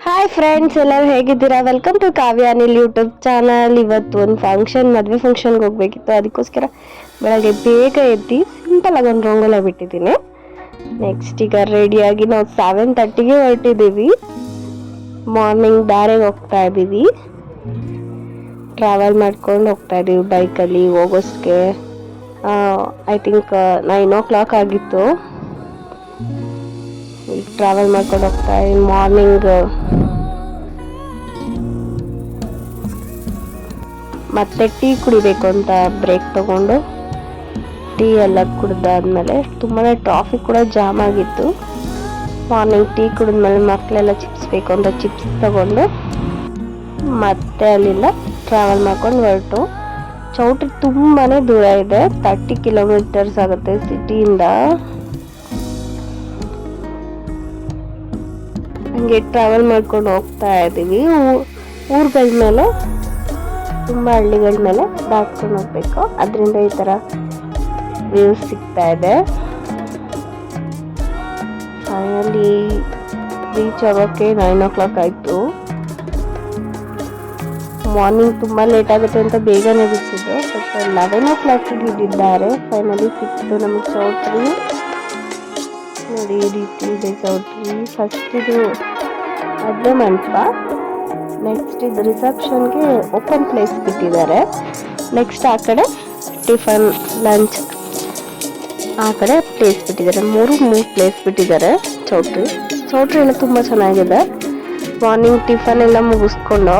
Hi friends, ಎಲ್ಲರೂ ಹೇಗಿದ್ದೀರಾ? Welcome to Kavya Anil YouTube channel. ಇವತ್ತು ಒಂದು ಮದುವೆ ಫಂಕ್ಷನ್ಗೆ ಹೋಗ್ಬೇಕಿತ್ತು. ಅದಕ್ಕೋಸ್ಕರ ಬೆಳಗ್ಗೆ ಬೇಗ ಎದ್ದು ಸಿಂಪಲ್ ಆಗಿ ಒಂದು ರಂಗೋಲಿ ಬಿಟ್ಟಿದ್ದೀನಿ. ನೆಕ್ಸ್ಟ್ ಈಗ ರೆಡಿಯಾಗಿ ನಾವು 7:30ಗೆ ಹೊರಟಿದ್ದೀವಿ. ಮಾರ್ನಿಂಗ್ ದಾರಿಗೆ ಹೋಗ್ತಾ ಇದ್ದೀವಿ. ಟ್ರಾವೆಲ್ ಮಾಡ್ಕೊಂಡು ಹೋಗ್ತಾ ಇದ್ದೀವಿ ಬೈಕಲ್ಲಿ. ಹೋಗೋಷ್ಟಕ್ಕೆ ಐ ಥಿಂಕ್ 9 o'clock ಆಗಿತ್ತು. ಟ್ರಾವೆಲ್ ಮಾಡ್ಕೊಂಡು ಹೋಗ್ತಾ ಇದ್ದೀವಿ. ಮಾರ್ನಿಂಗ್ ಮತ್ತೆ ಟೀ ಕುಡಿಬೇಕು ಅಂತ ಬ್ರೇಕ್ ತಗೊಂಡು ಟೀ ಎಲ್ಲ ಕುಡಿದಾದ್ಮೇಲೆ ತುಂಬಾ ಟ್ರಾಫಿಕ್ ಕೂಡ ಜಾಮ್ ಆಗಿತ್ತು. ಮಾರ್ನಿಂಗ್ ಟೀ ಕುಡಿದ್ಮೇಲೆ ಮಕ್ಕಳೆಲ್ಲ ಚಿಪ್ಸ್ ಬೇಕು ಅಂತ ಚಿಪ್ಸ್ ತಗೊಂಡು ಮತ್ತೆ ಅಲ್ಲಿಂದ ಟ್ರಾವೆಲ್ ಮಾಡ್ಕೊಂಡು ಹೊರಟು. ಚೌಟ್ರಿ ತುಂಬಾ ದೂರ ಇದೆ, 30 kilometers ಆಗುತ್ತೆ ಸಿಟಿಯಿಂದ. ಹಂಗೆ ಟ್ರಾವೆಲ್ ಮಾಡ್ಕೊಂಡು ಹೋಗ್ತಾ ಇದ್ದೀವಿ. ಊರುಗಳ ಮೇಲೆ ತುಂಬ ಹಳ್ಳಿಗಳ ಮೇಲೆ ದಾಟ್ಕೊಂಡು ಹೋಗ್ಬೇಕು. ಅದರಿಂದ ಈ ಥರ ವ್ಯೂಸ್ ಸಿಗ್ತಾ ಇದೆ. ಫೈನಲಿ ರೀಚ್ ಆಗೋಕ್ಕೆ 9 o'clock ಆಯಿತು. ಮಾರ್ನಿಂಗ್ ತುಂಬ ಲೇಟ್ ಆಗುತ್ತೆ ಅಂತ ಬೇಗನೆ ಬಿಟ್ಟಿದ್ದು, ಬಟ್ 11 o'clockಗೆ ಇಟ್ಟಿದ್ದಾರೆ. ಫೈನಲಿ ಸಿಕ್ತು ನಮಗೆ ಚೌಟ್ರಿ. ನೋಡಿ ಈ ರೀತಿ ಇದೆ ಚೌಟ್ರಿ. ಫಸ್ಟ್ ಇದು ಮದುವೆ ಮಂಟಪ, ನೆಕ್ಸ್ಟ್ ಇದು ರಿಸೆಪ್ಷನ್ಗೆ ಓಪನ್ ಪ್ಲೇಸ್ ಬಿಟ್ಟಿದ್ದಾರೆ. ನೆಕ್ಸ್ಟ್ ಆ ಕಡೆ ಟಿಫನ್ ಲಂಚ್ ಆ ಕಡೆ ಪ್ಲೇಸ್ ಬಿಟ್ಟಿದ್ದಾರೆ. ಮೂರು ಪ್ಲೇಸ್ ಬಿಟ್ಟಿದ್ದಾರೆ. ಚೌಟ್ರಿ ಎಲ್ಲ ತುಂಬ ಚೆನ್ನಾಗಿದೆ. ಮಾರ್ನಿಂಗ್ ಟಿಫನ್ ಎಲ್ಲ ಮುಗಿಸ್ಕೊಂಡು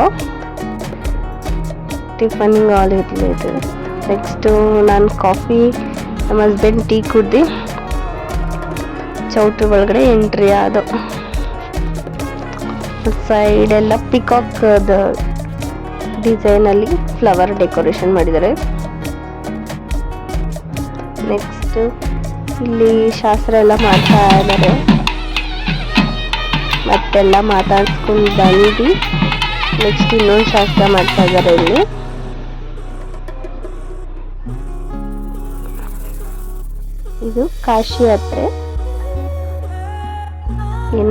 ಟಿಫನಿಂಗ್ ಆಲ್ ಇರಲಿದೆ. ನೆಕ್ಸ್ಟು ನಾನು ಕಾಫಿ, ನಮ್ಮ ಹಸ್ಬೆಂಡ್ ಟೀ ಕುಡ್ದು ಚೌಟ್ರಿ ಒಳಗಡೆ ಎಂಟ್ರಿ ಆದೋ. ಸೈಡ್ ಎಲ್ಲ ಪಿಕಾಕ್ ಡಿಸೈನ್ ಅಲ್ಲಿ ಫ್ಲವರ್ ಡೆಕೋರೇಷನ್ ಮಾಡಿದ್ದಾರೆ. ನೆಕ್ಸ್ಟ್ ಇಲ್ಲಿ ಶಾಸ್ತ್ರ ಎಲ್ಲ ಮಾಡ್ತಾ ಇದ್ದಾರೆ. ಮತ್ತೆಲ್ಲ ಮಾತಾಡ್ಸ್ಕೊಂಡು ಬಂದು ನೆಕ್ಸ್ಟ್ ಇನ್ನೊಂದು ಶಾಸ್ತ್ರ ಮಾಡ್ತಾ ಇದ್ದಾರೆ. ಇಲ್ಲಿ ಇದು ಕಾಶಿ ಯಾತ್ರೆ.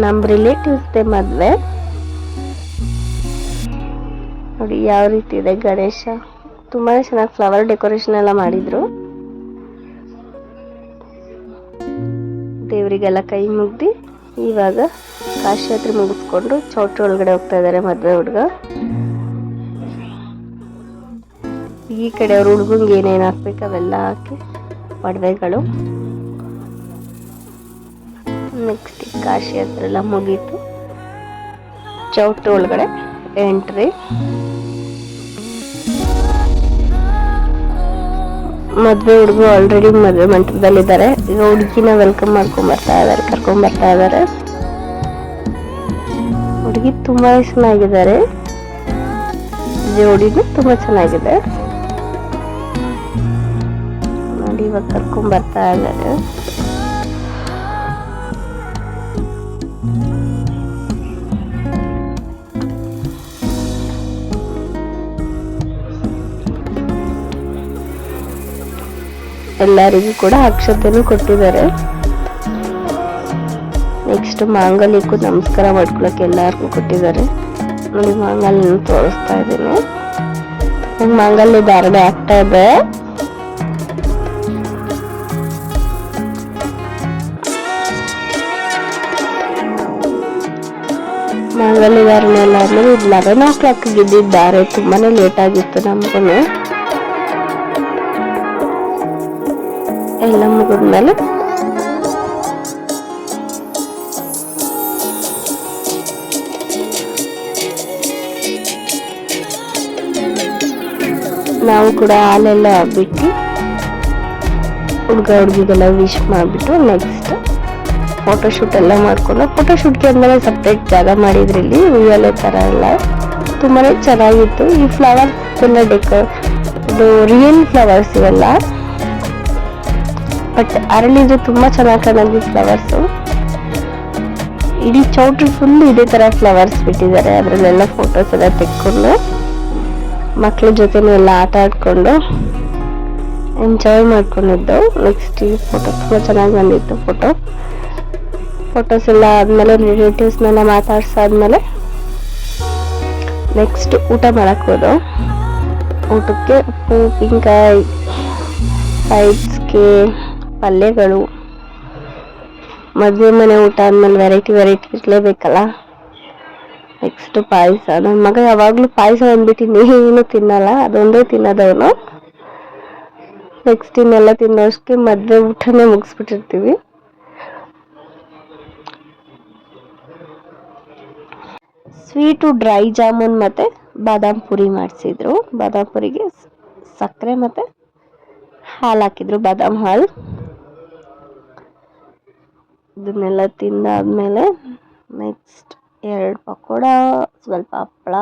ನಮ್ಮ ರಿಲೇಟಿವ್ಸ್ದೆ ಮದುವೆ. ನೋಡಿ ಯಾವ ರೀತಿ ಇದೆ ಗಣೇಶ. ತುಂಬಾ ಚೆನ್ನಾಗಿ ಫ್ಲವರ್ ಡೆಕೋರೇಷನ್ ಎಲ್ಲ ಮಾಡಿದ್ರು. ದೇವರಿಗೆಲ್ಲ ಕೈ ಮುಗ್ದು ಇವಾಗ ಕಾಶಿ ಯಾತ್ರೆ ಮುಗಿಸ್ಕೊಂಡು ಚೌಟ್ರಿ ಒಳಗಡೆ ಹೋಗ್ತಾ ಇದ್ದಾರೆ ಮದುವೆ ಹುಡುಗ. ಈ ಕಡೆ ಅವ್ರ ಹುಡುಗಂಗೆ ಏನೇನು ಹಾಕ್ಬೇಕು ಅವೆಲ್ಲ ಹಾಕಿ ಒಡವೆಗಳು. ನೆಕ್ಸ್ಟ್ ಕಾಶಿ ಯಾತ್ರೆ ಎಲ್ಲ ಮುಗೀತು. ಚೌಟ್ರಿ ಒಳಗಡೆ ಎಂಟ್ರಿ. ಮದುವೆ ಹುಡುಗ ಆಲ್ರೆಡಿ ಮದುವೆ ಮಂಟಪದಲ್ಲಿದ್ದಾರೆ. ಈಗ ಹುಡುಗಿನ ವೆಲ್ಕಮ್ ಕರ್ಕೊಂಡ್ ಬರ್ತಾ ಇದ್ದಾರೆ. ಹುಡುಗಿ ತುಂಬಾ ಚೆನ್ನಾಗಿದ್ದಾರೆ. ಜೋಡಿನೂ ತುಂಬಾ ಚೆನ್ನಾಗಿದೆ. ನೋಡಿ ಇವಾಗ ಕರ್ಕೊಂಡ್ ಬರ್ತಾ ಇದ್ದಾರೆ. ಎಲ್ಲರಿಗೂ ಕೂಡ ಅಕ್ಷತೆನೂ ಕೊಟ್ಟಿದ್ದಾರೆ. ನೆಕ್ಸ್ಟ್ ಮಾಂಗಲ್ಯಕ್ಕೂ ನಮಸ್ಕಾರ ಮಾಡ್ಕೊಳಕ್ಕೆ ಎಲ್ಲರಿಗೂ ಕೊಟ್ಟಿದ್ದಾರೆ. ನೋಡಿ ಮಾಂಗಲ್ಯ ತೋರಿಸ್ತಾ ಇದ್ದೀನಿ. ಮಾಂಗಲ್ಯ ಧಾರಣೆ ಆಗ್ತಾ ಇದೆ. ಮಾಂಗಲ್ಯ ಧಾರಣೆ ಎಲ್ಲ ಆದ್ಮೇಲೆ 11 o'clock ಇದ್ದಿದ್ದಾರೆ. ತುಂಬಾನೇ ಲೇಟ್ ಆಗಿತ್ತು ನಮಗೂ. ಎಲ್ಲ ಮುಗಿದ್ಮೇಲೆ ನಾವು ಕೂಡ ಹಾಲೆಲ್ಲ ಬಿಟ್ಟು ಹುಡುಗ ಹುಡುಗಿಗೆಲ್ಲ ವಿಶ್ ಮಾಡಿಬಿಟ್ಟು ನೆಕ್ಸ್ಟ್ ಫೋಟೋಶೂಟ್ ಎಲ್ಲ ಮಾಡ್ಕೊಂಡು, ಫೋಟೋಶೂಟ್ಗೆ ಅಂದಮೇಲೆ ಸಪ್ರೇಟ್ ಜಾಗ ಮಾಡಿದ್ರು. ಇಲ್ಲಿ ಉಯ್ಯಾಲೆ ಥರ ಎಲ್ಲ ತುಂಬಾ ಚೆನ್ನಾಗಿತ್ತು. ಈ ಫ್ಲವರ್ಸ್ ಎಲ್ಲ ಇದು ರಿಯಲ್ ಫ್ಲವರ್ಸ್ ಇವೆಲ್ಲ, ಬಟ್ ಅರಳಿದ್ರೆ ತುಂಬಾ ಚೆನ್ನಾಗಿ ಕಾಣೋದು ಫ್ಲವರ್ಸು. ಇಡೀ ಚೌಟ್ರಿ ಫುಲ್ ಇದೇ ತರ ಫ್ಲವರ್ಸ್ ಬಿಟ್ಟಿದ್ದಾರೆ. ಅದರಲ್ಲೆಲ್ಲ ಫೋಟೋಸ್ ಎಲ್ಲ ತೆಕ್ಕೊಂಡು ಮಕ್ಳ ಜೊತೆನೂ ಎಲ್ಲ ಆಟ ಆಡ್ಕೊಂಡು ಎಂಜಾಯ್ ಮಾಡ್ಕೊಂಡಿದ್ದು. ನೆಕ್ಸ್ಟ್ ಈ ಫೋಟೋ ತುಂಬಾ ಚೆನ್ನಾಗಿ ಬಂದಿತ್ತು. ಫೋಟೋಸ್ ಎಲ್ಲ ಆದ್ಮೇಲೆ ರಿಲೇಟಿವ್ಸ್ನೆಲ್ಲ ಮಾತಾಡ್ಸಾದ್ಮೇಲೆ ನೆಕ್ಸ್ಟ್ ಊಟ ಮಾಡಕ್ಕೆ ಹೋದೋ. ಊಟಕ್ಕೆ ಉಪ್ಪು ಉಪ್ಪಿನಕಾಯಿ, ಸೈಡ್ಸ್ಗೆ ಪಲ್ಯಗಳು. ಮದುವೆ ಮನೆ ಊಟ ಅಂದಮೇಲೆ ವೆರೈಟಿ ಇರಲೇಬೇಕಲ್ಲ. ನೆಕ್ಸ್ಟ್ ಪಾಯಸ. ನನ್ನ ಮಗ ಯಾವಾಗಲೂ ಪಾಯಸ ಅಂದ್ಬಿಟ್ಟು ಏನು ತಿನ್ನಲ್ಲ, ಅದೊಂದೇ ತಿನ್ನೋದವನು. ನೆಕ್ಸ್ಟ್ ಇನ್ನೆಲ್ಲ ತಿನ್ನೋಷ್ಟಕ್ಕೆ ಮದುವೆ ಊಟನೇ ಮುಗಿಸ್ಬಿಟ್ಟಿರ್ತೀವಿ. ಸ್ವೀಟು ಡ್ರೈ ಜಾಮೂನ್ ಮತ್ತು ಬಾದಾಮ್ ಪುರಿ ಮಾಡಿಸಿದ್ರು. ಬಾದಾಮ್ ಪುರಿಗೆ ಸಕ್ಕರೆ ಮತ್ತು ಹಾಲು ಹಾಕಿದ್ರು, ಬಾದಾಮ್ ಹಾಲು. ಇದನ್ನೆಲ್ಲ ತಿಂದಾದ್ಮೇಲೆ ನೆಕ್ಸ್ಟ್ 2 ಪಕೋಡ, ಸ್ವಲ್ಪ ಹಪ್ಪಳ,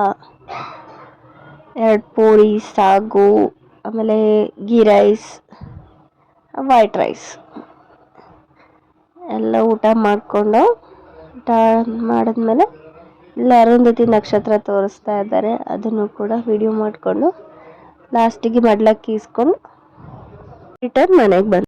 2 ಪೂರಿ, ಸಾಗು, ಆಮೇಲೆ ಗೀ ರೈಸ್, ವೈಟ್ ರೈಸ್ ಎಲ್ಲ ಊಟ ಮಾಡಿದ್ಮೇಲೆ ಇಲ್ಲ ಅರುಂಧತಿ ನಕ್ಷತ್ರ ತೋರಿಸ್ತಾ ಇದ್ದಾರೆ, ಅದನ್ನು ಕೂಡ ವಿಡಿಯೋ ಮಾಡಿಕೊಂಡು ಲಾಸ್ಟಿಗೆ ಮಡ್ಲಕ್ಕಿ ಇಸ್ಕೊಂಡು ರಿಟರ್ನ್ ಮನೆಗೆ ಬಂದು